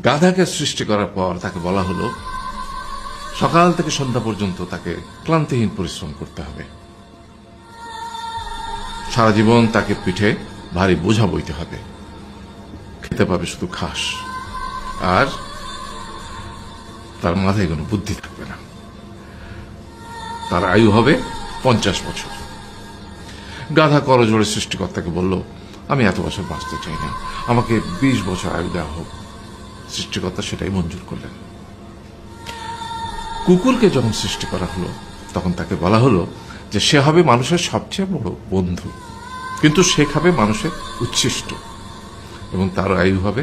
গাধাকে সৃষ্টি করার পর তাকে বলা হলো সকাল থেকে সন্ধ্যা পর্যন্ত তাকে ক্লান্তিহীন পরিশ্রম করতে হবে, সারা জীবন তাকে পিঠে ভারী বোঝা বইতে হবে, খেতে পাবে শুধু ঘাস, আর তার মাথায় কোনো বুদ্ধি থাকবে না। তার আয়ু হবে 50 বছর। গাধা করজোড়ে সৃষ্টিকর্তাকে বলল, আমি এত বছর বাঁচতে চাই না, আমাকে 20 বছর আয়ু দেওয়া হোক। সৃষ্টিকর্তা সেটাই মঞ্জুর করলেন। কুকুরকে যখন সৃষ্টি করা হলো তখন তাকে বলা হলো যে সে হবে মানুষের সবচেয়ে বড় বন্ধু, কিন্তু সে খাবে মানুষের উচ্ছিষ্ট, এবং তার আয়ু হবে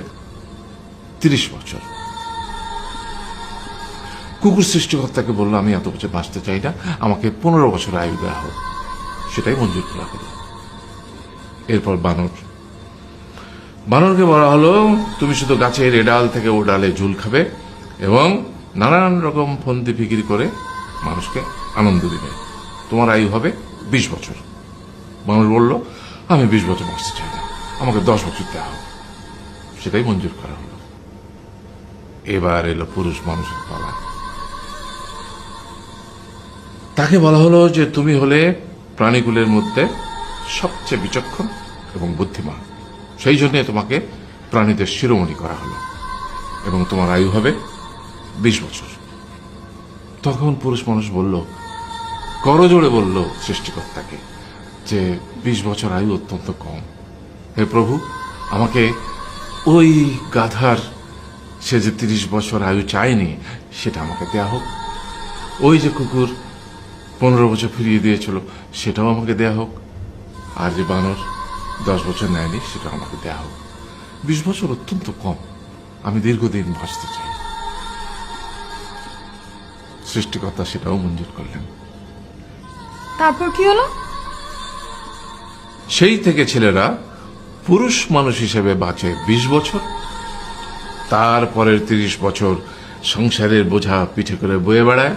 30 বছর। কুকুর সৃষ্টিকর্তাকে বলল, আমি এত বছর বাঁচতে চাই না, আমাকে 15 বছর আয়ু দেওয়া হোক। সেটাই মঞ্জুর করা হলো। এরপর বানরকে বলা হলো, তুমি শুধু গাছের এ ডাল থেকে ও ডালে ঝুল খাবে এবং নানান রকম ফন্দি ফিকির করে মানুষকে আনন্দ দিবে, তোমার আয়ু হবে 20 বছর। বানর বলল, আমি 20 বছর বাঁচতে চাই না, আমাকে 10 বছর দেওয়া হোক। সেটাই মঞ্জুর করা হলো। এবার এলো পুরুষ মানুষের পালা। তাকে বলা হলো যে তুমি হলে প্রাণীকুলের মধ্যে সবচেয়ে বিচক্ষণ এবং বুদ্ধিমান, সেই জন্য তোমাকে প্রাণীদের শিরোমণি করা হলো এবং তোমার আয়ু হবে 20 বছর। তখন পুরুষ মানুষ বলল, করজোড়ে বলল সৃষ্টিকর্তাকে যে 20 বছর আয়ু অত্যন্ত কম, হে প্রভু, আমাকে ওই গাধার সে যে 30 বছর আয়ু চায়নি সেটা আমাকে দেয়া হোক, ওই যে কুকুর 15 বছর ফিরিয়ে দিয়েছিল সেটাও আমাকে দেয়া হোক, আর যে বানর 10 বছর নেয়নি সেটাও আমাকে দেয়া হোক। 20 বছর অত্যন্ত কম, আমি দীর্ঘদিন বাঁচতে চাই। সৃষ্টিকর্তা সেটাও মঞ্জুর করলেন। তারপর কি হলো? সেই থেকে ছেলেরা পুরুষ মানুষ হিসেবে বাঁচে 20 বছর, তারপরের 30 বছর সংসারের বোঝা পিঠে করে বয়ে বেড়ায়,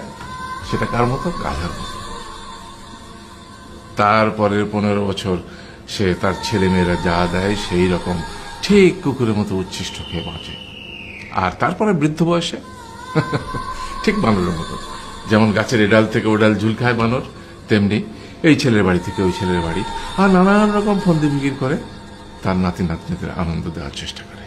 সেটা কার মতো? গাধার মতো। তারপরের 15 বছর সে তার ছেলে মেয়েরা যা দেয় সেই রকম ঠিক কুকুরের মতো উচ্ছিষ্ট খেয়ে বাঁচে। আর তারপরে বৃদ্ধ বয়সে ঠিক বানরের মতো, যেমন গাছের এডাল থেকে ওডাল ঝুল খায় বানর, তেমনি এই ছেলের বাড়ি থেকে ওই ছেলের বাড়ি আর নানান রকম ফন্দি ফিকির করে তার নাতি নাতনিদের আনন্দ দেওয়ার চেষ্টা করে।